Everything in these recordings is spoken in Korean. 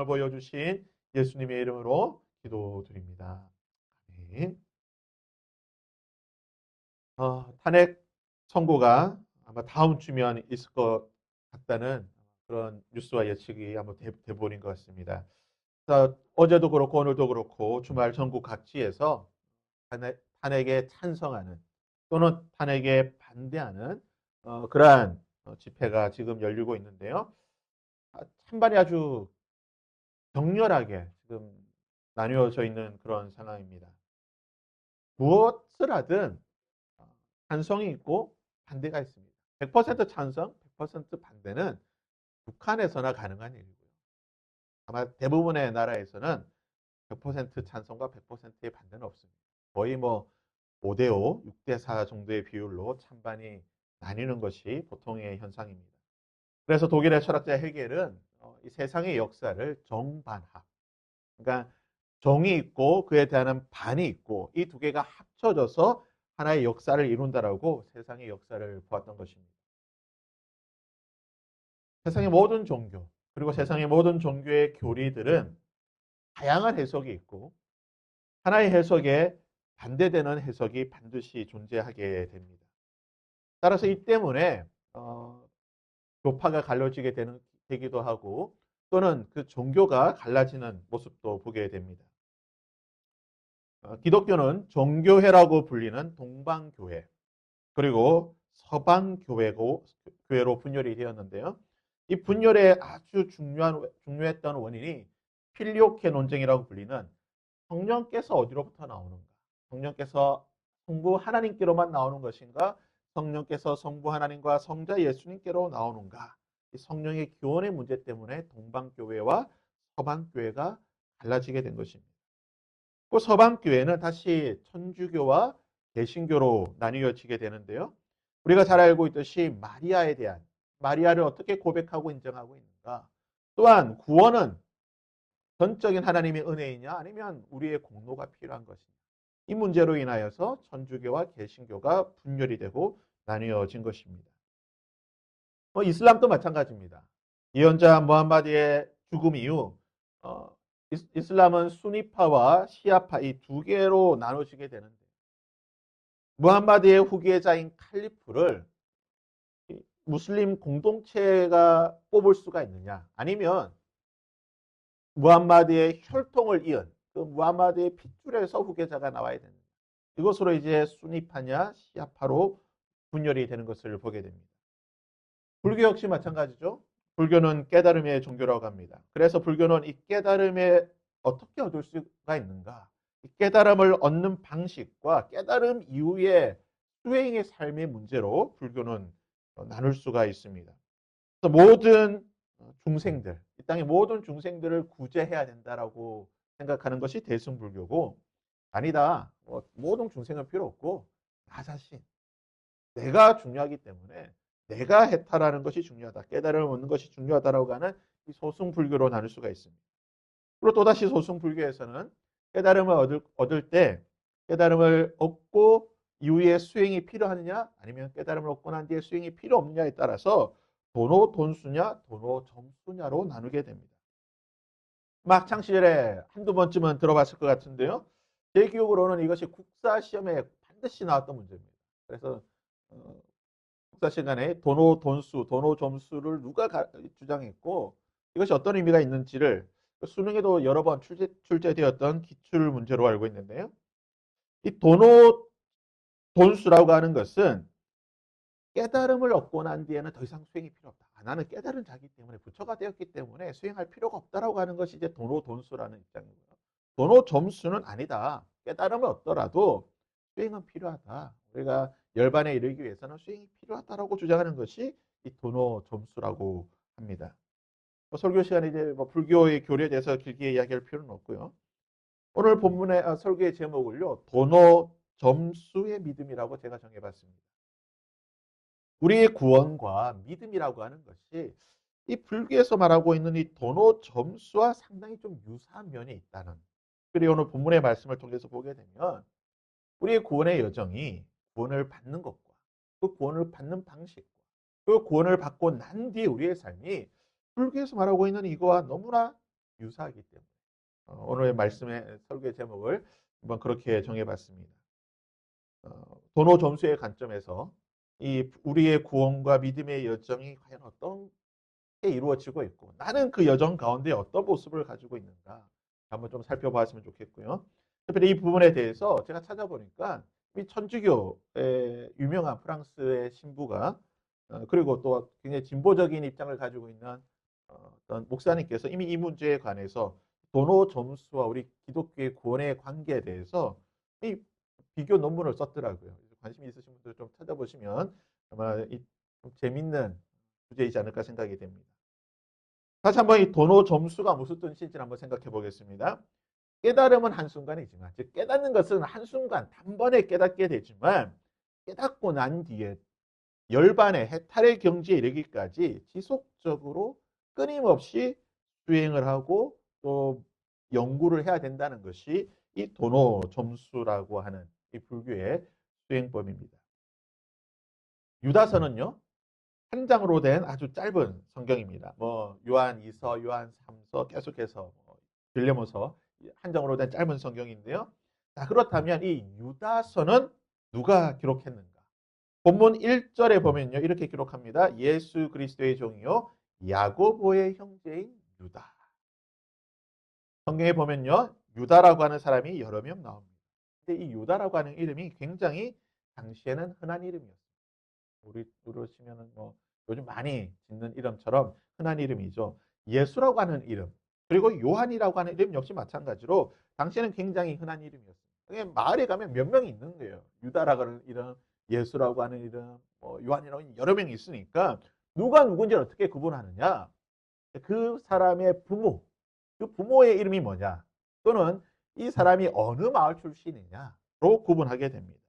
보여주신 예수님의 이름으로 기도드립니다. 아멘. 탄핵 선고가 아마 다음 주면 있을 것 같다는 그런 뉴스와 예측이 한번 돼버린 것 같습니다. 어제도 그렇고 오늘도 그렇고 주말 전국 각지에서 탄핵에 찬성하는 또는 탄핵에 반대하는 그러한 집회가 지금 열리고 있는데요. 찬반이 아주 격렬하게 지금 나뉘어져 있는 그런 상황입니다. 무엇을 하든 찬성이 있고 반대가 있습니다. 100% 찬성, 100% 반대는 북한에서나 가능한 일이고요. 아마 대부분의 나라에서는 100% 찬성과 100%의 반대는 없습니다. 거의 뭐 5대5, 6대4 정도의 비율로 찬반이 나뉘는 것이 보통의 현상입니다. 그래서 독일의 철학자 헤겔은 이 세상의 역사를 정반합, 그러니까 정이 있고 그에 대한 반이 있고 이 두 개가 합쳐져서 하나의 역사를 이룬다라고 세상의 역사를 보았던 것입니다. 세상의 모든 종교 그리고 세상의 모든 종교의 교리들은 다양한 해석이 있고 하나의 해석에 반대되는 해석이 반드시 존재하게 됩니다. 따라서 이 때문에 교파가 갈라지게 되기도 하고 또는 그 종교가 갈라지는 모습도 보게 됩니다. 기독교는 종교회라고 불리는 동방교회 그리고 서방교회로 분열이 되었는데요. 이 분열의 아주 중요했던 원인이 필요케 논쟁이라고 불리는 성령께서 어디로부터 나오는가? 성령께서 성부 하나님께로만 나오는 것인가? 성령께서 성부 하나님과 성자 예수님께로 나오는가? 이 성령의 교원의 문제 때문에 동방교회와 서방교회가 갈라지게 된 것입니다. 그 서방교회는 다시 천주교와 개신교로 나뉘어지게 되는데요. 우리가 잘 알고 있듯이 마리아를 어떻게 고백하고 인정하고 있는가? 또한 구원은 전적인 하나님의 은혜이냐 아니면 우리의 공로가 필요한 것이냐? 이 문제로 인하여서 천주교와 개신교가 분열이 되고 나뉘어진 것입니다. 이슬람도 마찬가지입니다. 예언자 무함마드의 죽음 이후 이슬람은 수니파와 시아파 이 두 개로 나눠지게 되는데 무함마드의 후계자인 칼리프를 무슬림 공동체가 뽑을 수가 있느냐 아니면 무함마드의 혈통을 이은 그 무함마드의 핏줄에서 후계자가 나와야 되느냐 이것으로 이제 수니파냐 시아파로 분열이 되는 것을 보게 됩니다. 불교 역시 마찬가지죠. 불교는 깨달음의 종교라고 합니다. 그래서 불교는 이 깨달음에 어떻게 얻을 수가 있는가? 이 깨달음을 얻는 방식과 깨달음 이후의 수행의 삶의 문제로 불교는 나눌 수가 있습니다. 그래서 모든 중생들, 이 땅의 모든 중생들을 구제해야 된다라고 생각하는 것이 대승불교고 아니다. 모든 중생은 필요 없고 나 자신, 내가 중요하기 때문에 내가 해탈하는 것이 중요하다. 깨달음을 얻는 것이 중요하다라고 하는 이 소승불교로 나눌 수가 있습니다. 그리고 또다시 소승불교에서는 깨달음을 얻을 때 깨달음을 얻고 이후에 수행이 필요하느냐 아니면 깨달음을 얻고 난 뒤에 수행이 필요 없느냐에 따라서 도노 돈수냐 도노 점수냐로 나누게 됩니다. 학창 시절에 한두 번쯤은 들어봤을 것 같은데요. 제 기억으로는 이것이 국사 시험에 반드시 나왔던 문제입니다. 그래서 국사 시간에 도노 돈수, 도노 점수를 누가 주장했고 이것이 어떤 의미가 있는지를 수능에도 여러 번 출제되었던 기출 문제로 알고 있는데요. 이 도노 돈수라고 하는 것은 깨달음을 얻고 난 뒤에는 더 이상 수행이 필요 없다. 나는 깨달은 자기 때문에 부처가 되었기 때문에 수행할 필요가 없다라고 하는 것이 이제 도노 돈수라는 입장이고요. 도노 점수는 아니다. 깨달음을 얻더라도 수행은 필요하다. 우리가 열반에 이르기 위해서는 수행이 필요하다라고 주장하는 것이 이 도노 점수라고 합니다. 설교 시간에 이제 불교의 교리에 대해서 길게 이야기할 필요는 없고요. 오늘 본문의 설교의 제목을요. 도노 점수의 믿음이라고 제가 정해봤습니다. 우리의 구원과 믿음이라고 하는 것이 이 불교에서 말하고 있는 이 도노 점수와 상당히 좀 유사한 면이 있다는. 그리고 오늘 본문의 말씀을 통해서 보게 되면 우리의 구원의 여정이 구원을 받는 것과 그 구원을 받는 방식과 그 구원을 받고 난 뒤에 우리의 삶이 불교에서 말하고 있는 이거와 너무나 유사하기 때문에 오늘의 말씀의 설교의 제목을 한번 그렇게 정해봤습니다. 도노 점수의 관점에서 이 우리의 구원과 믿음의 여정이 과연 어떤 게 이루어지고 있고 나는 그 여정 가운데 어떤 모습을 가지고 있는가 한번 좀 살펴보았으면 좋겠고요. 특별히 이 부분에 대해서 제가 찾아보니까 이 천주교의 유명한 프랑스의 신부가 그리고 또 굉장히 진보적인 입장을 가지고 있는 어떤 목사님께서 이미 이 문제에 관해서 도노 점수와 우리 기독교의 구원의 관계에 대해서 이 비교 논문을 썼더라고요. 관심이 있으신 분들 좀 찾아보시면 아마 좀 재밌는 주제이지 않을까 생각이 됩니다. 다시 한번 이 도노 점수가 무슨 뜻인지 한번 생각해 보겠습니다. 깨달음은 한순간이지만, 즉 깨닫는 것은 한순간 단번에 깨닫게 되지만 깨닫고 난 뒤에 열반의 해탈의 경지에 이르기까지 지속적으로 끊임없이 수행을 하고 또 연구를 해야 된다는 것이 이 도노 점수라고 하는 이 불교의 수행법입니다. 유다서는요, 한 장으로 된 아주 짧은 성경입니다. 뭐 요한 2서, 요한 3서 계속해서 빌레모서 한 장으로 된 짧은 성경인데요. 자, 그렇다면 이 유다서는 누가 기록했는가? 본문 1절에 보면요. 이렇게 기록합니다. 예수 그리스도의 종이요 야고보의 형제인 유다. 성경에 보면요. 유다라고 하는 사람이 여러 명 나옵니다. 근데 이 유다라고 하는 이름이 굉장히 당시에는 흔한 이름이었어요. 우리로 치면은 뭐 요즘 많이 짓는 이름처럼 흔한 이름이죠. 예수라고 하는 이름 그리고 요한이라고 하는 이름 역시 마찬가지로 당시에는 굉장히 흔한 이름이었어요. 마을에 가면 몇 명이 있는 거예요. 유다라고 하는 이름, 예수라고 하는 이름, 뭐 요한이라고 하는 여러 명이 있으니까 누가 누군지 어떻게 구분하느냐? 그 사람의 부모, 그 부모의 이름이 뭐냐? 또는 이 사람이 어느 마을 출신이냐로 구분하게 됩니다.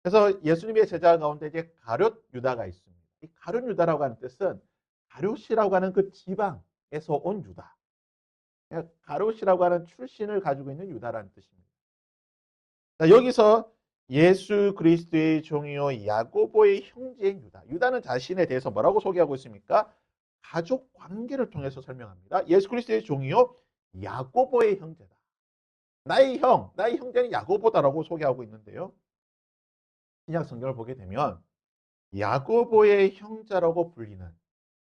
그래서 예수님의 제자 가운데 이제 가룟 유다가 있습니다. 이 가룟 유다라고 하는 뜻은 가룟이라고 하는 그 지방에서 온 유다. 가룟이라고 하는 출신을 가지고 있는 유다라는 뜻입니다. 자, 여기서 예수 그리스도의 종이요 야고보의 형제인 유다. 유다는 자신에 대해서 뭐라고 소개하고 있습니까? 가족 관계를 통해서 설명합니다. 예수 그리스도의 종이요 야고보의 형제다. 나의 형, 나의 형제는 야고보다라고 소개하고 있는데요. 신약 성경을 보게 되면 야고보의 형제라고 불리는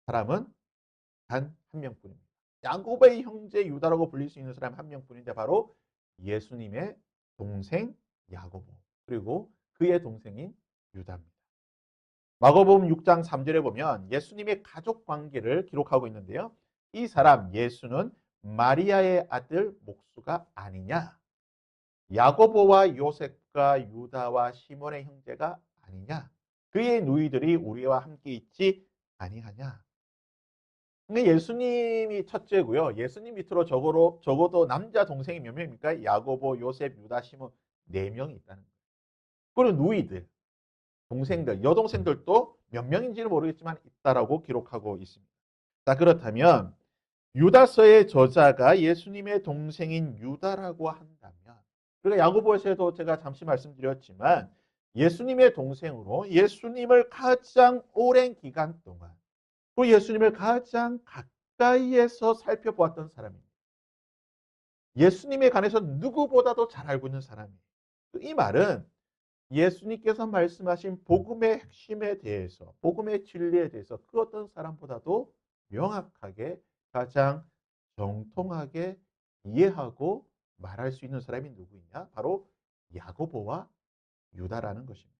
사람은 단 한 명뿐입니다. 야고보의 형제 유다라고 불릴 수 있는 사람 한 명뿐인데 바로 예수님의 동생 야고보 그리고 그의 동생인 유다입니다. 마가복음 6장 3절에 보면 예수님의 가족 관계를 기록하고 있는데요. 이 사람 예수는 마리아의 아들 목수가 아니냐? 야고보와 요셉과 유다와 시몬의 형제가 아니냐? 그의 누이들이 우리와 함께 있지 아니하냐? 그러니까 예수님이 첫째고요. 예수님 밑으로 적어도 남자 동생이 몇 명입니까? 야고보, 요셉, 유다, 시몬 4명이 있다는 거예요. 그리고 누이들, 동생들, 여동생들도 몇 명인지는 모르겠지만 있다라고 기록하고 있습니다. 자, 그렇다면 유다서의 저자가 예수님의 동생인 유다라고 한다면 그러니까 야고보서에도 제가 잠시 말씀드렸지만 예수님의 동생으로 예수님을 가장 오랜 기간 동안 그 예수님을 가장 가까이에서 살펴보았던 사람입니다. 예수님에 관해서 누구보다도 잘 알고 있는 사람이에요. 이 말은 예수님께서 말씀하신 복음의 핵심에 대해서, 복음의 진리에 대해서 그 어떤 사람보다도 명확하게 가장 정통하게 이해하고 말할 수 있는 사람이 누구이냐? 바로 야고보와 유다라는 것입니다.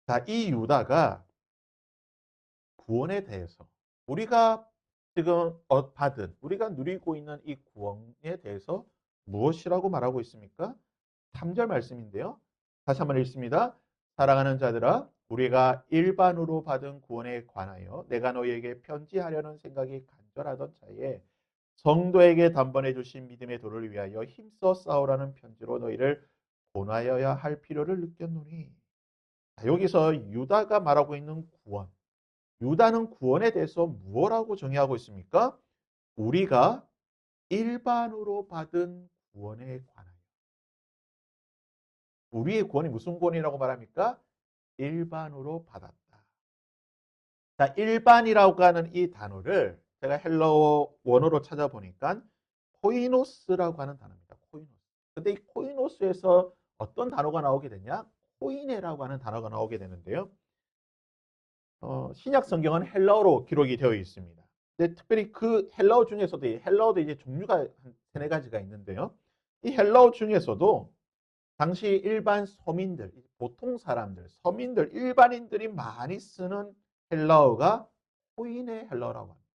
자, 이 유다가 구원에 대해서 우리가 지금 받은 우리가 누리고 있는 이 구원에 대해서 무엇이라고 말하고 있습니까? 3절 말씀인데요. 다시 한번 읽습니다. 사랑하는 자들아 우리가 일반으로 받은 구원에 관하여 내가 너희에게 편지하려는 생각이 간절하던 차에 성도에게 단번에 주신 믿음의 도를 위하여 힘써 싸우라는 편지로 너희를 권하여야 할 필요를 느꼈노니. 여기서 유다가 말하고 있는 구원 유다는 구원에 대해서 무엇라고 정의하고 있습니까? 우리가 일반으로 받은 구원에 관하여. 우리의 구원이 무슨 구원이라고 말합니까? 일반으로 받았다. 자, 일반이라고 하는 이 단어를 제가 헬라어 원어로 찾아보니까 코이노스라고 하는 단어입니다. 코이노스. 근데 이 코이노스에서 어떤 단어가 나오게 되냐? 코이네라고 하는 단어가 나오게 되는데요. 신약 성경은 헬라어로 기록이 되어 있습니다. 근데 특별히 그 헬라어 중에서도 헬라어도 이제 종류가 한 세네 가지가 있는데요. 이 헬라어 중에서도 당시 일반 서민들, 보통 사람들, 서민들, 일반인들이 많이 쓰는 헬라어가 코인의 헬라어라고 합니다.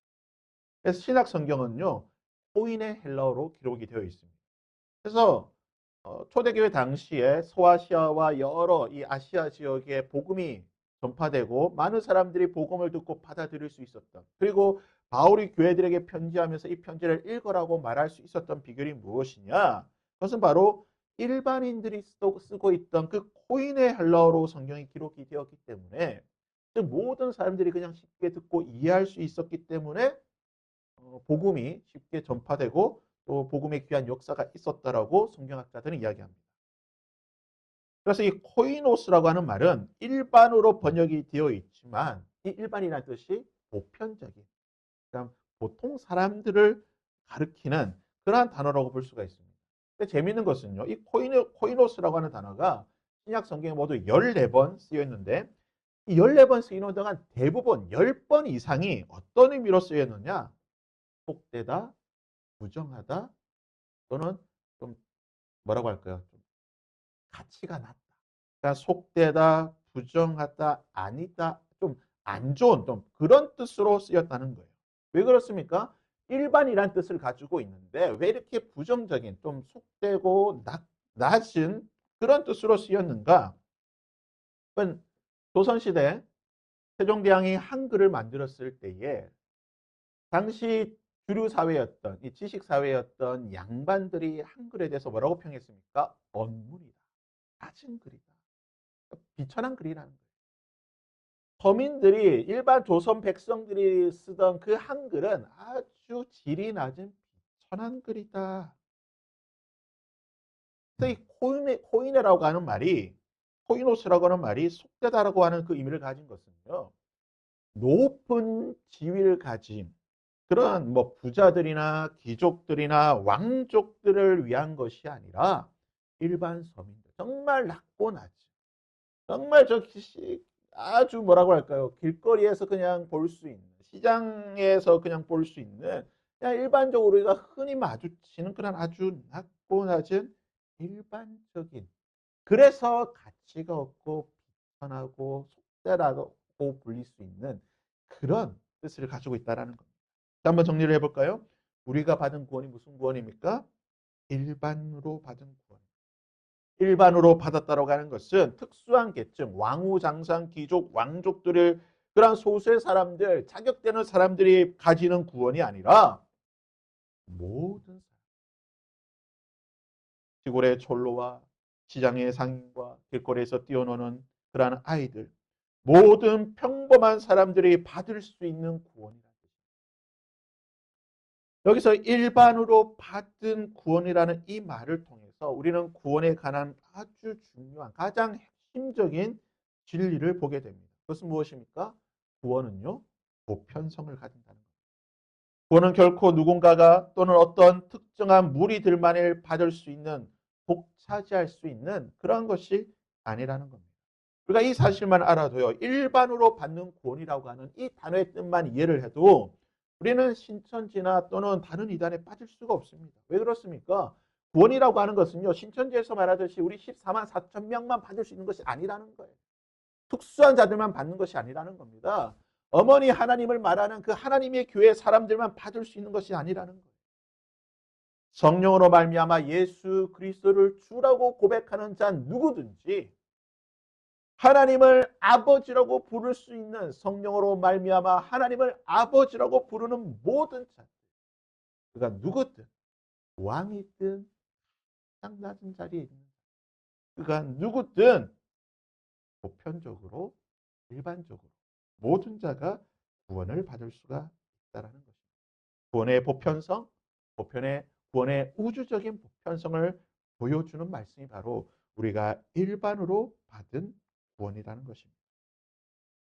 그래서 신약 성경은요, 코인의 헬라어로 기록이 되어 있습니다. 그래서 초대교회 당시에 소아시아와 여러 이 아시아 지역에 복음이 전파되고 많은 사람들이 복음을 듣고 받아들일 수 있었던, 그리고 바울이 교회들에게 편지하면서 이 편지를 읽으라고 말할 수 있었던 비결이 무엇이냐? 그것은 바로 일반인들이 쓰고 있던 그 코인의 헬라어로 성경이 기록이 되었기 때문에, 즉 모든 사람들이 그냥 쉽게 듣고 이해할 수 있었기 때문에 복음이 쉽게 전파되고 또 복음의 귀한 역사가 있었다라고 성경학자들은 이야기합니다. 그래서 이 코이노스라고 하는 말은 일반으로 번역이 되어 있지만, 이 일반이라는 뜻이 보편적인, 그러니까 보통 사람들을 가리키는 그러한 단어라고 볼 수가 있습니다. 근데 재미있는 것은요, 이 코이노스라고 하는 단어가 신약 성경에 모두 14번 쓰여 있는데, 이 14번 쓰이는 동안 대부분 10번 이상이 어떤 의미로 쓰여 있느냐? 속되다, 부정하다, 또는 좀 뭐라고 할까요? 좀 가치가 낮다. 그러니까 속되다, 부정하다, 아니다, 좀 안 좋은 좀 그런 뜻으로 쓰였다는 거예요. 왜 그렇습니까? 일반이란 뜻을 가지고 있는데 왜 이렇게 부정적인, 좀 속되고 낮은 그런 뜻으로 쓰였는가? 그건 조선시대 세종대왕이 한글을 만들었을 때에 당시 주류 사회였던, 이 지식 사회였던 양반들이 한글에 대해서 뭐라고 평했습니까? 언문이다, 낮은 글이다, 비천한 글이라는 거예요. 서민들이, 일반 조선 백성들이 쓰던 그 한글은 아주 질이 낮은 비천한 글이다. 그래서 이 코이네라고 하는 말이, 코이노스라고 하는 말이 속되다라고 하는 그 의미를 가진 것은요, 높은 지위를 가진 그런 뭐 부자들이나 귀족들이나 왕족들을 위한 것이 아니라 일반 서민들, 정말 낮고 낮은, 정말 아주 뭐라고 할까요? 길거리에서 그냥 볼 수 있는, 시장에서 그냥 볼 수 있는, 그냥 일반적으로 우리가 흔히 마주치는 그런 아주 낮고 낮은 일반적인, 그래서 가치가 없고 비판하고 속되라고 불릴 수 있는 그런 뜻을 가지고 있다는 겁니다. 한번 정리를 해볼까요? 우리가 받은 구원이 무슨 구원입니까? 일반으로 받은 구원. 일반으로 받았다라고 하는 것은 특수한 계층, 왕후장상, 귀족, 왕족들을, 그런 소수의 사람들, 자격되는 사람들이 가지는 구원이 아니라 모든 사람, 시골의 촌로와 시장의 상인과 길거리에서 뛰어노는 그러한 아이들, 모든 평범한 사람들이 받을 수 있는 구원이라는 것입니다. 여기서 일반으로 받은 구원이라는 이 말을 통해서 우리는 구원에 관한 아주 중요한, 가장 핵심적인 진리를 보게 됩니다. 그것은 무엇입니까? 구원은요, 보편성을 가진다는 겁니다. 구원은 결코 누군가가 또는 어떤 특정한 무리들만을 받을 수 있는, 독차지할 수 있는 그런 것이 아니라는 겁니다. 우리가 이 사실만 알아도요, 일반으로 받는 구원이라고 하는 이 단어의 뜻만 이해를 해도 우리는 신천지나 또는 다른 이단에 빠질 수가 없습니다. 왜 그렇습니까? 구원이라고 하는 것은요, 신천지에서 말하듯이 우리 14만 4천 명만 받을 수 있는 것이 아니라는 거예요. 특수한 자들만 받는 것이 아니라는 겁니다. 어머니 하나님을 말하는 그 하나님의 교회 사람들만 받을 수 있는 것이 아니라는 거예요. 성령으로 말미암아 예수 그리스도를 주라고 고백하는 자 누구든지, 하나님을 아버지라고 부를 수 있는, 성령으로 말미암아 하나님을 아버지라고 부르는 모든 자, 그가 누구든, 왕이든 딱 낮은 자리에 있는, 그가 누구든 보편적으로, 일반적으로 모든 자가 구원을 받을 수가 있다는 것입니다. 구원의 보편성, 구원의 우주적인 보편성을 보여주는 말씀이 바로 우리가 일반으로 받은 구원이라는 것입니다.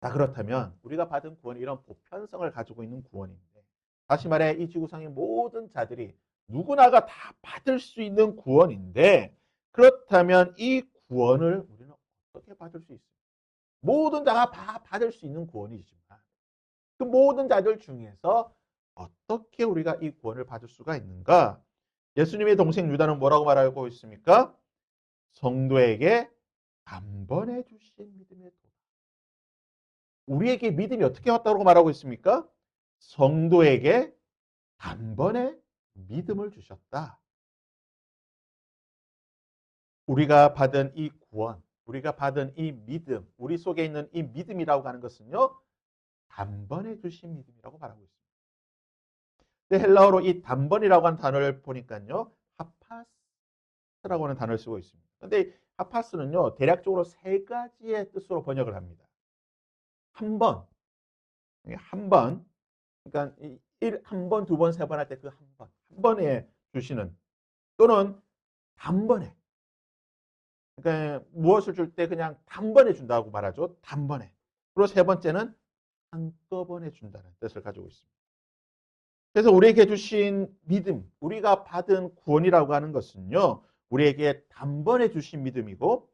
자, 그렇다면 우리가 받은 구원이 이런 보편성을 가지고 있는 구원인데, 다시 말해 이 지구상의 모든 자들이 누구나가 다 받을 수 있는 구원인데 그렇다면 이 구원을 우리는 어떻게 받을 수 있습니까? 모든 자가 다 받을 수 있는 구원이지만 그 모든 자들 중에서 어떻게 우리가 이 구원을 받을 수가 있는가? 예수님의 동생 유다는 뭐라고 말하고 있습니까? 성도에게 단번에 주신 믿음의 도. 우리에게 믿음이 어떻게 왔다고 말하고 있습니까? 성도에게 단번에 믿음을 주셨다. 우리가 받은 이 구원, 우리가 받은 이 믿음, 우리 속에 있는 이 믿음이라고 하는 것은요, 단번에 주신 믿음이라고 말하고 있습니다. 근데 헬라어로 이 단번이라고 하는 단어를 보니까요, 하파스라고 하는 단어를 쓰고 있습니다. 근데 하파스는요, 대략적으로 세 가지의 뜻으로 번역을 합니다. 한 번, 한 번, 그러니까 한 번, 두 번, 세 번 할 때 그 한 번에 주시는 또는 단번에. 그러니까 무엇을 줄 때 그냥 단번에 준다고 말하죠. 단번에. 그리고 세 번째는 한꺼번에 준다는 뜻을 가지고 있습니다. 그래서 우리에게 주신 믿음, 우리가 받은 구원이라고 하는 것은요, 우리에게 단번에 주신 믿음이고,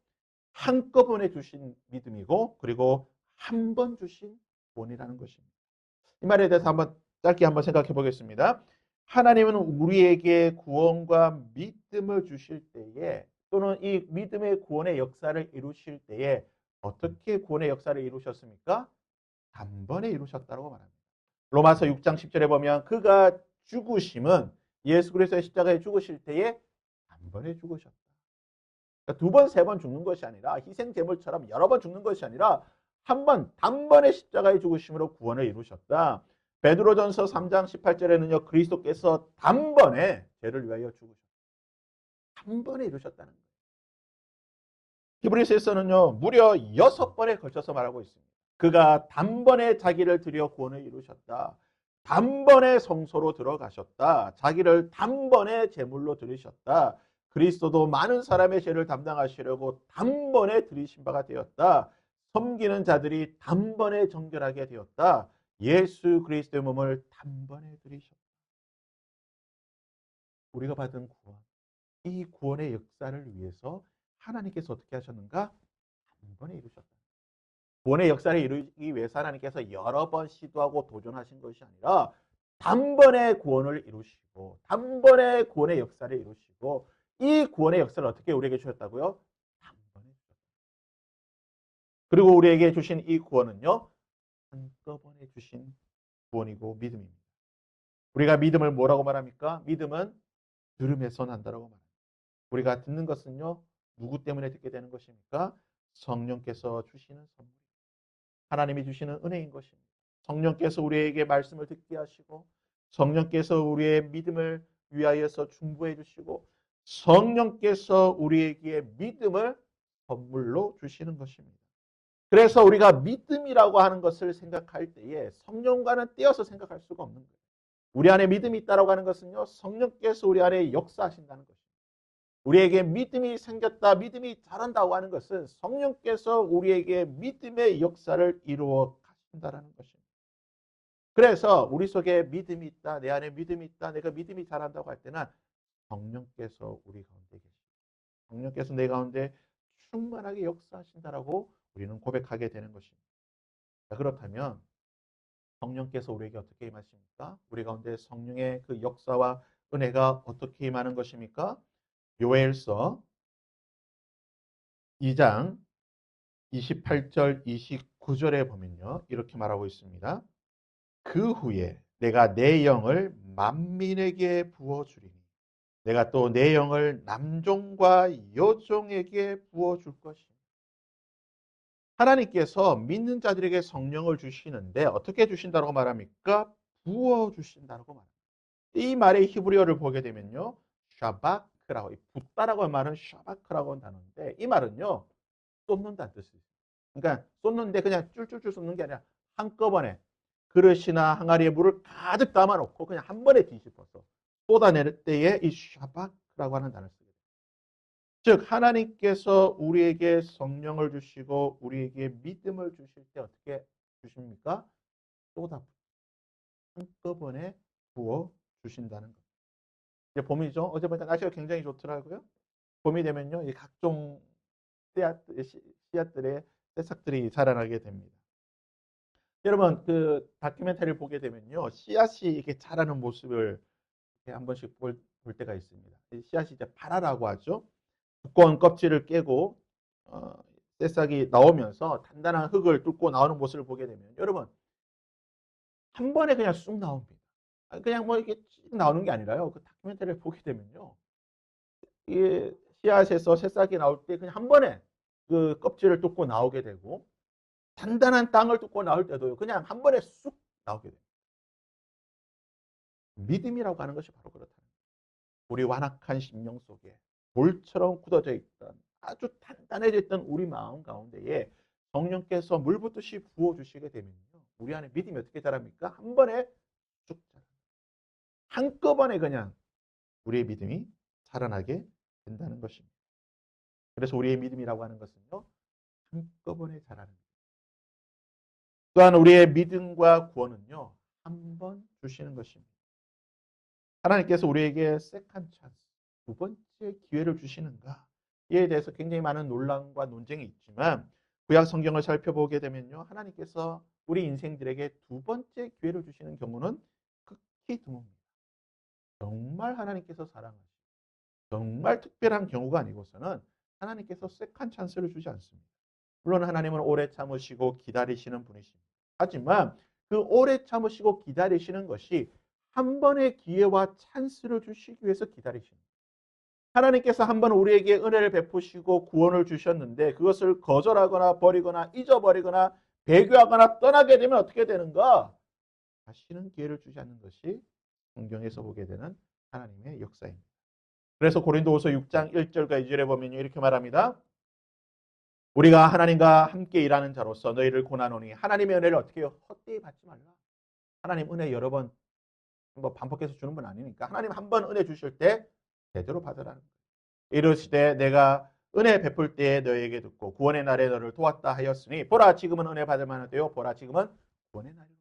한꺼번에 주신 믿음이고, 그리고 한 번 주신 구원이라는 것입니다. 이 말에 대해서 짧게 한번 생각해 보겠습니다. 하나님은 우리에게 구원과 믿음을 주실 때에 또는 이 믿음의 구원의 역사를 이루실 때에 어떻게 구원의 역사를 이루셨습니까? 단번에 이루셨다고 말합니다. 로마서 6장 10절에 보면 그가 죽으심은 예수 그리스도의 십자가에 죽으실 때에 단번에 죽으셨다. 그러니까 두 번, 세 번 죽는 것이 아니라 희생 제물처럼 여러 번 죽는 것이 아니라 한 번, 단번에 십자가에 죽으심으로 구원을 이루셨다. 베드로전서 3장 18절에는요. 그리스도께서 단번에 죄를 위하여 죽으셨다. 단번에 이루셨다는 거예요. 히브리서에서는요. 무려 6번에 걸쳐서 말하고 있습니다. 그가 단번에 자기를 들여 구원을 이루셨다. 단번에 성소로 들어가셨다. 자기를 단번에 제물로 드리셨다. 그리스도도 많은 사람의 죄를 담당하시려고 단번에 들이신 바가 되었다. 섬기는 자들이 단번에 정결하게 되었다. 예수 그리스도의 몸을 단번에 들이셨다. 우리가 받은 구원, 이 구원의 역사를 위해서 하나님께서 어떻게 하셨는가? 단번에 이루셨다. 구원의 역사를 이루기 위해서 하나님께서 여러 번 시도하고 도전하신 것이 아니라 단번에 구원을 이루시고 단번에 구원의 역사를 이루시고 이 구원의 역사를 어떻게 우리에게 주셨다고요? 단번에 주셨다. 그리고 우리에게 주신 이 구원은요. 한꺼번에 주신 구원이고 믿음입니다. 우리가 믿음을 뭐라고 말합니까? 믿음은 들음에서 난다라고 말합니다. 우리가 듣는 것은요. 누구 때문에 듣게 되는 것입니까? 성령께서 주시는 선물. 하나님이 주시는 은혜인 것입니다. 성령께서 우리에게 말씀을 듣게 하시고 성령께서 우리의 믿음을 위하여서 중보해 주시고 성령께서 우리에게 믿음을 선물로 주시는 것입니다. 그래서 우리가 믿음이라고 하는 것을 생각할 때에 성령과는 떼어서 생각할 수가 없는 거예요. 우리 안에 믿음이 있다고 하는 것은요. 성령께서 우리 안에 역사하신다는 것입니다. 우리에게 믿음이 생겼다, 믿음이 자란다고 하는 것은 성령께서 우리에게 믿음의 역사를 이루어 가신다는 것입니다. 그래서 우리 속에 믿음이 있다, 내 안에 믿음이 있다, 내가 믿음이 자란다고 할 때는 성령께서 우리 가운데 계시고 성령께서 내 가운데 충만하게 역사하신다라고 우리는 고백하게 되는 것입니다. 그렇다면 성령께서 우리에게 어떻게 임하십니까? 우리 가운데 성령의 그 역사와 은혜가 어떻게 임하는 것입니까? 요엘서 2장 28절 29절에 보면요. 이렇게 말하고 있습니다. 그 후에 내가 내 영을 만민에게 부어주리니 내가 또 내 영을 남종과 여종에게 부어줄 것이다. 하나님께서 믿는 자들에게 성령을 주시는데 어떻게 주신다고 말합니까? 부어주신다고 말합니다. 이 말의 히브리어를 보게 되면요. 샤바크라고, 붓다라고 말은 샤바크라고 하는 단어인데 이 말은요. 쏟는다는 뜻이 있어요. 그러니까 쏟는데 그냥 쫄쫄쫄 쏟는 게 아니라 한꺼번에 그릇이나 항아리에 물을 가득 담아놓고 그냥 한 번에 뒤집어서 쏟아낼 때에 이 샤바크라고 하는 단어를 쓰게 돼요. 즉 하나님께서 우리에게 성령을 주시고 우리에게 믿음을 주실 때 어떻게 주십니까? 쏟아 한꺼번에 부어 주신다는 것. 이제 봄이죠. 어제 보니까 날씨가 굉장히 좋더라고요. 봄이 되면요, 이 각종 씨앗들의 새싹들이 자라나게 됩니다. 여러분, 그 다큐멘터리를 보게 되면요, 씨앗이 이렇게 자라는 모습을 이렇게 한 번씩 볼 때가 있습니다. 이 씨앗이 이제 발화라고 하죠. 두꺼운 껍질을 깨고 새싹이 나오면서 단단한 흙을 뚫고 나오는 모습을 보게 되면 여러분 한 번에 그냥 쑥 나옵니다. 그냥 뭐 이렇게 나오는 게 아니라요. 그 다큐멘터리를 보게 되면요, 이 씨앗에서 새싹이 나올 때 그냥 한 번에 그 껍질을 뚫고 나오게 되고 단단한 땅을 뚫고 나올 때도 그냥 한 번에 쑥 나오게 됩니다. 믿음이라고 하는 것이 바로 그렇다는 거예요. 우리 완악한 심령 속에 돌처럼 굳어져 있던 아주 단단해져 있던 우리 마음 가운데에 성령께서 물 붓듯이 부어주시게 되면요, 우리 안에 믿음이 어떻게 자랍니까? 한 번에 쭉 자랍니다. 한꺼번에 그냥 우리의 믿음이 자라나게 된다는 것입니다. 그래서 우리의 믿음이라고 하는 것은요, 한꺼번에 자라는 거예요. 또한 우리의 믿음과 구원은요, 한 번 주시는 것입니다. 하나님께서 우리에게 세컨 찬스, 두 번째 기회를 주시는가? 이에 대해서 굉장히 많은 논란과 논쟁이 있지만 구약 성경을 살펴보게 되면요, 하나님께서 우리 인생들에게 두 번째 기회를 주시는 경우는 극히 드뭅니다. 정말 하나님께서 사랑하시고 정말 특별한 경우가 아니고서는 하나님께서 세컨 찬스를 주지 않습니다. 물론 하나님은 오래 참으시고 기다리시는 분이십니다. 하지만 그 오래 참으시고 기다리시는 것이 한 번의 기회와 찬스를 주시기 위해서 기다리십니다. 하나님께서 한 번 우리에게 은혜를 베푸시고 구원을 주셨는데 그것을 거절하거나 버리거나 잊어버리거나 배교하거나 떠나게 되면 어떻게 되는가? 다시는 기회를 주지 않는 것이 성경에서 보게 되는 하나님의 역사입니다. 그래서 고린도후서 6장 1절과 2절에 보면 이렇게 말합니다. 우리가 하나님과 함께 일하는 자로서 너희를 고난하노니 하나님의 은혜를 어떻게 해요? 헛되이 받지 말라. 하나님 은혜 여러 번 뭐 반복해서 주는 분 아니니까 하나님 한 번 은혜 주실 때 제대로 받으라는 거예요. 이르시되 내가 은혜 베풀 때에 너희에게 듣고 구원의 날에 너를 도왔다 하였으니 보라 지금은 은혜 받을 만하되요 보라 지금은 구원의 날이다.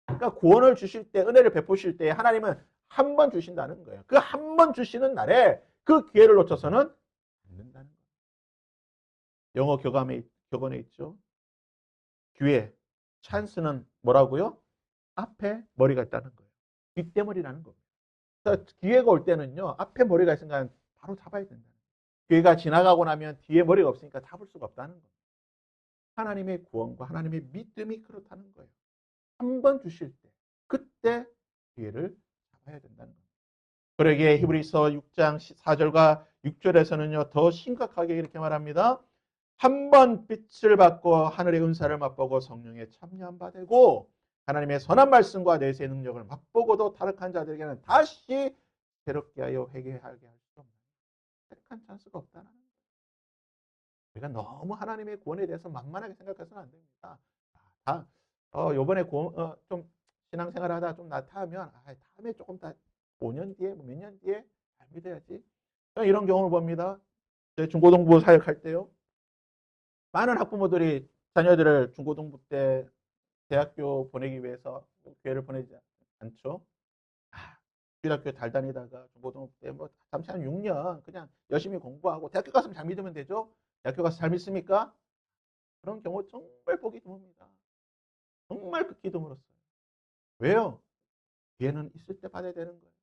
그러니까 구원을 주실 때 은혜를 베푸실 때 하나님은 한 번 주신다는 거예요. 그 한 번 주시는 날에 그 기회를 놓쳐서는 안 된다는 거예요. 영어 격언에 있죠. 기회, 찬스는 뭐라고요? 앞에 머리가 있다는 거예요. 뒷대머리라는 겁니다. 그래서 기회가 올 때는요, 앞에 머리가 있으니까 바로 잡아야 된다는 거예요. 기회가 지나가고 나면 뒤에 머리가 없으니까 잡을 수가 없다는 거예요. 하나님의 구원과 하나님의 믿음이 그렇다는 거예요. 한 번 주실 때, 그때 기회를 잡아야 된다는 거예요. 그러기에 히브리서 6장 4절과 6절에서는요, 더 심각하게 이렇게 말합니다. 한 번 빛을 받고 하늘의 은사를 맛보고 성령에 참여한 바 되고 하나님의 선한 말씀과 내세의 능력을 맛보고도 타락한 자들에게는 다시 새롭게 하여 회개하게 할 수 없는 택한 찬스가 없다는 거예요. 우리가 너무 하나님의 구원에 대해서 만만하게 생각해서는 안 됩니다. 요번에 좀 신앙생활 하다 좀 나타하면 다음에 조금 다 5년 뒤에 몇 년 뒤에 잘 믿어야지. 이런 경험을 봅니다. 중고등부 사역할 때요. 많은 학부모들이 자녀들을 중고등부 때 대학교 보내기 위해서 교회를 보내지 않죠. 주일학교 달 다니다가 중고등부 때 뭐 잠시 한 6년 그냥 열심히 공부하고 대학교 가서 잘 믿으면 되죠. 대학교 가서 잘 믿습니까? 그런 경우 정말 보기 드뭅니다. 정말 극히 드물었어요. 왜요? 기회는 있을 때 받아야 되는 거예요.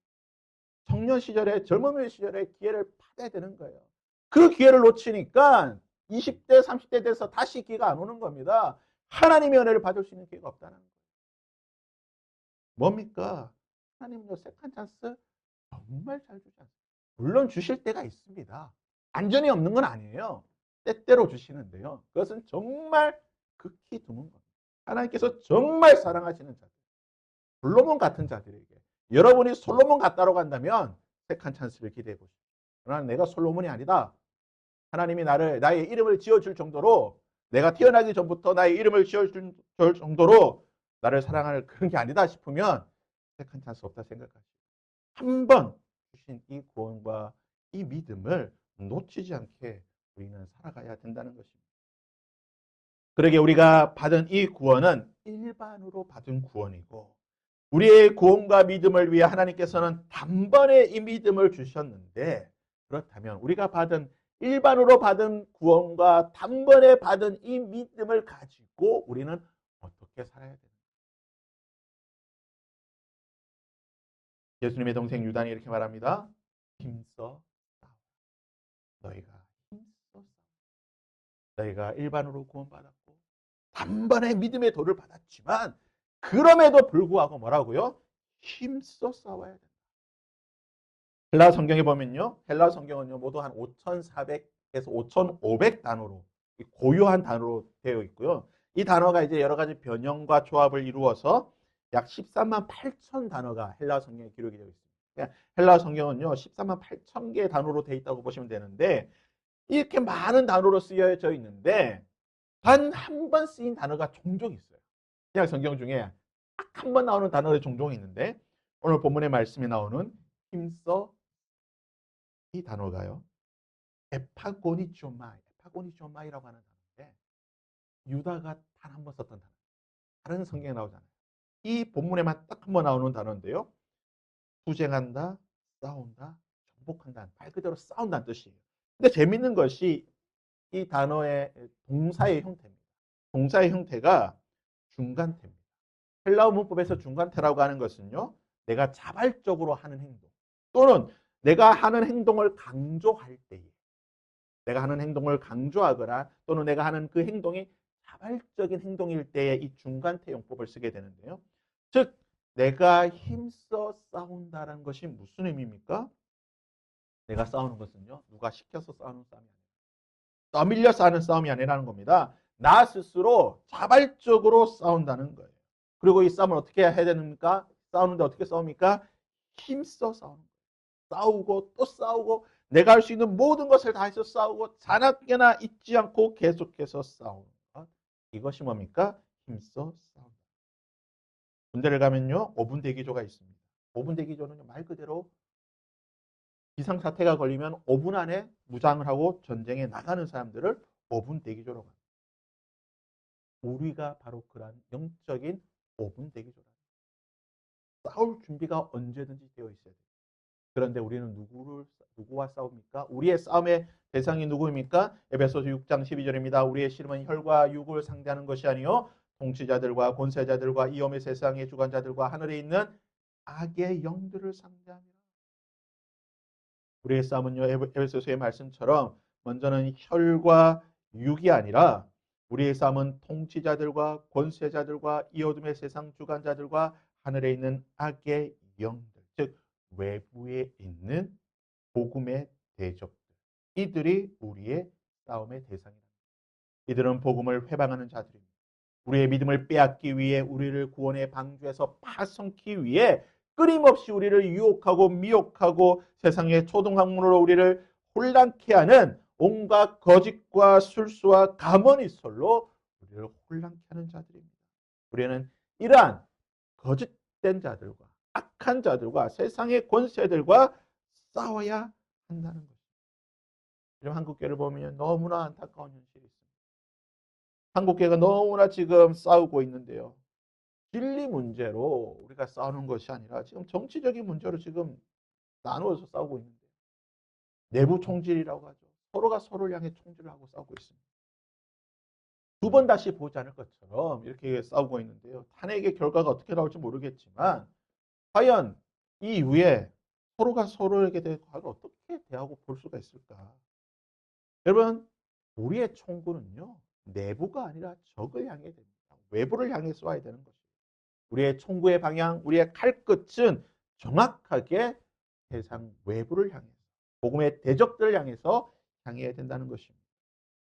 청년 시절에 젊음의 시절에 기회를 받아야 되는 거예요. 그 기회를 놓치니까 20대 30대 돼서 다시 기회가 안 오는 겁니다. 하나님의 은혜를 받을 수 있는 기회가 없다는 거예요. 뭡니까? 하나님은요, 세컨 찬스 정말 잘 주지 않습니다. 물론 주실 때가 있습니다. 완전히 없는 건 아니에요. 때때로 주시는데요. 그것은 정말 극히 드문 겁니다. 하나님께서 정말 사랑하시는 자들, 솔로몬 같은 자들에게 여러분이 솔로몬 같다고 한다면 세컨 찬스를 기대해 보십시오. 그러나 내가 솔로몬이 아니다. 하나님이 나의 이름을 지어줄 정도로 내가 태어나기 전부터 나의 이름을 지어줄 정도로 나를 사랑하는 그런 게 아니다 싶으면 세컨 찬스 없다 생각하시고 한 번 주신 이 구원과 이 믿음을 놓치지 않게 우리는 살아가야 된다는 것입니다. 그러게 우리가 받은 이 구원은 일반으로 받은 구원이고 우리의 구원과 믿음을 위해 하나님께서는 단번에 이 믿음을 주셨는데, 그렇다면 우리가 받은 일반으로 받은 구원과 단번에 받은 이 믿음을 가지고 우리는 어떻게 살아야 되는가? 예수님의 동생 유단이 이렇게 말합니다. 힘써 싸워. 너희가 힘써 싸워. 너희가 일반으로 구원받았고 단번에 믿음의 도를 받았지만 그럼에도 불구하고 뭐라고요? 힘써 싸워야 된다. 헬라 성경에 보면요. 헬라 성경은요. 모두 한 5,400에서 5,500 단어로 고유한 단어로 되어 있고요. 이 단어가 이제 여러 가지 변형과 조합을 이루어서 약 13만 8천 단어가 헬라 성경에 기록이 되어 있습니다. 그러니까 헬라 성경은요. 13만 8천 개의 단어로 되어 있다고 보시면 되는데 이렇게 많은 단어로 쓰여져 있는데 단 한 번 쓰인 단어가 종종 있어요. 그냥 성경 중에 딱 한 번 나오는 단어가 종종 있는데 오늘 본문의 말씀에 나오는 힘써 이 단어가요. 에파고니조마이라고 하는 단어인데 유다가 단 한 번 썼던 단어. 다른 성경에 나오잖아요. 이 본문에만 딱 한 번 나오는 단어인데요. 투쟁한다, 싸운다, 정복한다. 말 그대로 싸운다는 뜻이에요. 근데 재밌는 것이 이 단어의 동사의 형태입니다. 동사의 형태가 중간태입니다. 헬라어 문법에서 중간태라고 하는 것은요. 내가 자발적으로 하는 행동 또는 내가 하는 행동을 강조할 때에 내가 하는 행동을 강조하거나 또는 내가 하는 그 행동이 자발적인 행동일 때에 이 중간태 용법을 쓰게 되는데요. 즉 내가 힘써 싸운다는 것이 무슨 의미입니까? 내가 싸우는 것은요. 누가 시켜서 싸우는 싸움이 아니라 떠밀려서 하는 싸움이 아니라는 겁니다. 나 스스로 자발적으로 싸운다는 거예요. 그리고 이 싸움을 어떻게 해야 됩니까? 싸우는데 어떻게 싸웁니까? 힘써 싸우는 거예요. 싸우고 또 싸우고 내가 할 수 있는 모든 것을 다해서 싸우고 자나깨나 잊지 않고 계속해서 싸우는 것. 이것이 뭡니까? 힘써 싸운다. 군대를 가면요. 5분 대기조가 있습니다. 5분 대기조는 말 그대로 비상사태가 걸리면 5분 안에 무장을 하고 전쟁에 나가는 사람들을 5분 대기조라고 합니다. 우리가 바로 그러한 영적인 5분 대기조다. 싸울 준비가 언제든지 되어 있어야 돼요. 그런데 우리는 누구와 싸웁니까? 우리의 싸움의 대상이 누구입니까? 에베소서 6장 12절입니다. 우리의 씨름은 혈과 육을 상대하는 것이 아니요 통치자들과 권세자들과 이 엄의 세상의 주관자들과 하늘에 있는 악의 영들을 상대합니다. 우리의 싸움은요 에베소서의 말씀처럼 먼저는 혈과 육이 아니라 우리의 싸움은 통치자들과 권세자들과 이 어둠의 세상 주관자들과 하늘에 있는 악의 영들, 즉 외부에 있는 복음의 대적들. 이들이 우리의 싸움의 대상이다. 이들은 복음을 회방하는 자들입니다. 우리의 믿음을 빼앗기 위해 우리를 구원의 방주에서 파송키 위해 끊임없이 우리를 유혹하고 미혹하고 세상의 초등학문으로 우리를 혼란케 하는 온갖 거짓과 술수와 가머니설로 우리를 혼란케 하는 자들입니다. 우리는 이러한 거짓된 자들과 악한 자들과 세상의 권세들과 싸워야 한다는 것입니다. 요즘 한국교회를 보면 너무나 안타까운 현실이 있습니다. 한국교회가 너무나 지금 싸우고 있는데요. 진리 문제로 우리가 싸우는 것이 아니라 지금 정치적인 문제로 지금 나누어서 싸우고 있는데 내부 총질이라고 하죠. 서로가 서로를 향해 총질을 하고 싸우고 있습니다. 두 번 다시 보지 않을 것처럼 이렇게 싸우고 있는데요. 탄핵의 결과가 어떻게 나올지 모르겠지만 과연 이 이후에 서로가 서로에게 대해서 어떻게 대하고 볼 수가 있을까? 여러분, 우리의 총구는요. 내부가 아니라 적을 향해 됩니다. 외부를 향해 쏘아야 되는 것입니다. 우리의 총구의 방향, 우리의 칼끝은 정확하게 세상 외부를 향해서 복음의 대적들을 향해서 향해야 된다는 것입니다.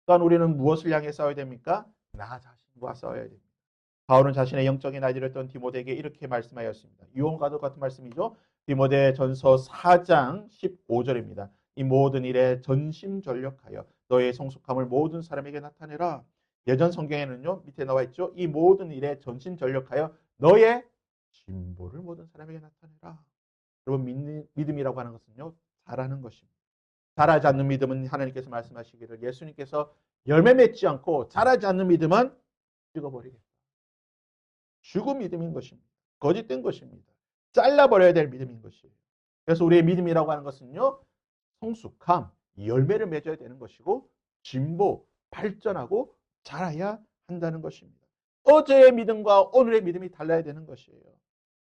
또한 우리는 무엇을 향해 싸워야 됩니까? 나 자신과 싸워야 됩니다. 바울은 자신의 영적인 아이들을 했던 디모데에게 이렇게 말씀하였습니다. 유언과도 같은 말씀이죠. 디모데 전서 4장 15절입니다. 이 모든 일에 전심전력하여 너의 성숙함을 모든 사람에게 나타내라. 예전 성경에는요. 밑에 나와 있죠. 이 모든 일에 전심전력하여 너의 진보를 모든 사람에게 나타내라. 여러분 믿음이라고 하는 것은요. 잘하는 것입니다. 잘하지 않는 믿음은 하나님께서 말씀하시기를 예수님께서 열매 맺지 않고 잘하지 않는 믿음은 죽어버리겠다. 죽은 믿음인 것입니다. 거짓된 것입니다. 잘라버려야 될 믿음인 것이에요. 그래서 우리의 믿음이라고 하는 것은요, 성숙함, 열매를 맺어야 되는 것이고 진보, 발전하고 자라야 한다는 것입니다. 어제의 믿음과 오늘의 믿음이 달라야 되는 것이에요.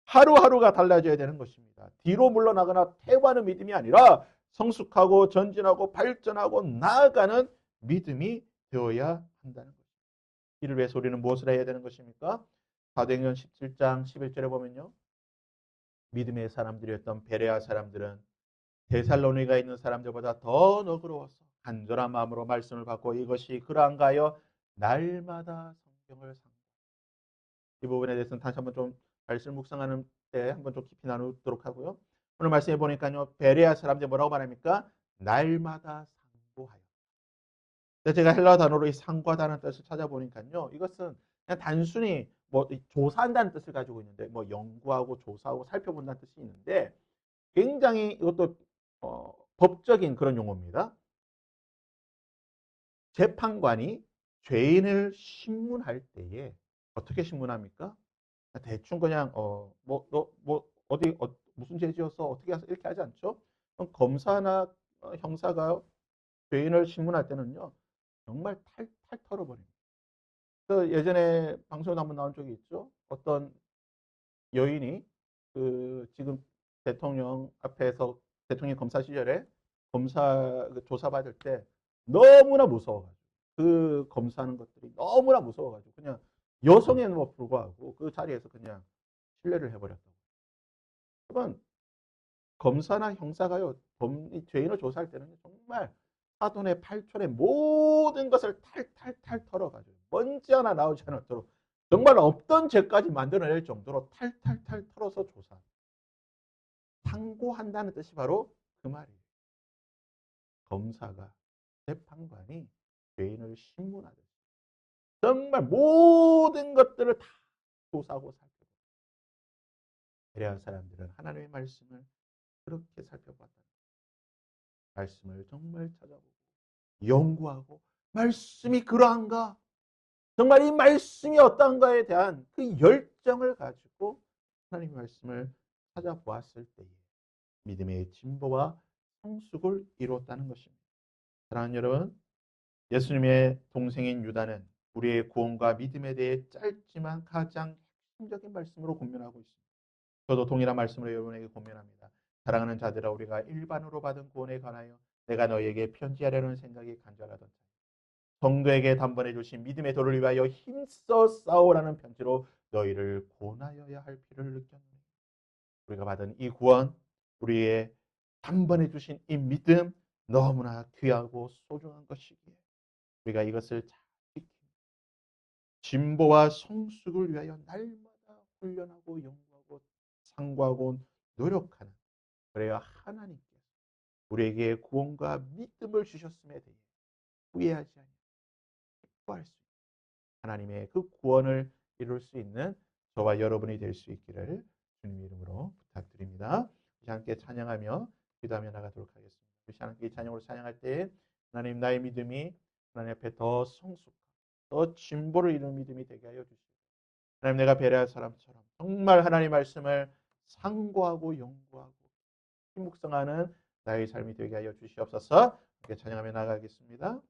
하루하루가 달라져야 되는 것입니다. 뒤로 물러나거나 퇴보하는 믿음이 아니라 성숙하고 전진하고 발전하고 나아가는 믿음이 되어야 한다는 것입니다. 이를 위해서 우리는 무엇을 해야 되는 것입니까? 사도행전 17장 11절에 보면요. 믿음의 사람들이었던 베레아 사람들은 데살로니가에 있는 사람들보다 더 너그러워서 간절한 마음으로 말씀을 받고 이것이 그러한가 하여 날마다 성경을 상고하고, 이 부분에 대해서는 다시 한번 좀 말씀 묵상하는 때 한번 좀 깊이 나누도록 하고요. 오늘 말씀해 보니까요, 베레아 사람들 뭐라고 말합니까? 날마다 상고하여. 제가 헬라 단어로 이 상고하다는 뜻을 찾아보니까요, 이것은 그냥 단순히 뭐 조사한다는 뜻을 가지고 있는데, 뭐 연구하고 조사하고 살펴본다는 뜻이 있는데, 굉장히 이것도 법적인 그런 용어입니다. 재판관이 죄인을 신문할 때에 어떻게 신문합니까? 대충 그냥 뭐 너 뭐 어디 무슨 죄 지었어 어떻게 해서 이렇게 하지 않죠? 검사나 형사가 죄인을 신문할 때는요, 정말 탈탈 털어버립니다. 그 예전에 방송에 한번 나온 적이 있죠. 어떤 여인이 그 지금 대통령 앞에서 대통령 검사 시절에 검사 조사받을 때 너무나 무서워가지고, 그 검사하는 것들이 너무나 무서워가지고 그냥 여성에도 불구하고 그 자리에서 그냥 실례를 해버렸다고. 그러면 검사나 형사가요, 죄인을 조사할 때는 정말 사돈의 8촌의 모든 것을 탈탈탈 털어가지고 먼지 하나 나오지 않도록 정말 없던 죄까지 만들어낼 정도로 탈탈탈 털어서 조사. 상고한다는 뜻이 바로 그 말이에요. 검사가, 재판관이 죄인을 신문하듯이 정말 모든 것들을 다 조사하고 살펴보고, 베레아 사람들은 하나님의 말씀을 그렇게 살펴봤다. 말씀을 정말 찾아보고 연구하고, 말씀이 그러한가? 정말 이 말씀이 어떠한가에 대한 그 열정을 가지고 하나님의 말씀을 찾아보았을 때에 믿음의 진보와 성숙을 이뤘다는 것입니다. 사랑하는 여러분, 예수님의 동생인 유다는 우리의 구원과 믿음에 대해 짧지만 가장 핵심적인 말씀으로 권면하고 있습니다. 저도 동일한 말씀으로 여러분에게 권면합니다. 사랑하는 자들아, 우리가 일반으로 받은 구원에 관하여 내가 너희에게 편지하려는 생각이 간절하던 성도에게 단번에 주신 믿음의 도를 위하여 힘써 싸우라는 편지로 너희를 권하여야 할 필요를 느꼈느니, 우리가 받은 이 구원, 우리의 단번에 주신 이 믿음 너무나 귀하고 소중한 것이기에 우리가 이것을 잘 지키고 진보와 성숙을 위하여 날마다 훈련하고 연구하고 상고하고 노력하는, 그래야 하나님께서 우리에게 구원과 믿음을 주셨음에 대해 후회하지 않고 기뻐할 수 있는 하나님의 그 구원을 이룰 수 있는 저와 여러분이 될 수 있기를 주님 이름으로 부탁드립니다. 우리 함께 찬양하며 기도하며 나가도록 하겠습니다. 우리 함께 찬양으로 찬양할 때 하나님, 나의 믿음이 하나님 앞에 더 성숙하고 더 진보를 이루는 믿음이 되게 하여 주시고, 하나님, 내가 베레아 사람처럼 정말 하나님 말씀을 상고하고 연구하고 묵상하는 나의 삶이 되게 하여 주시옵소서. 이렇게 찬양하며 나가겠습니다.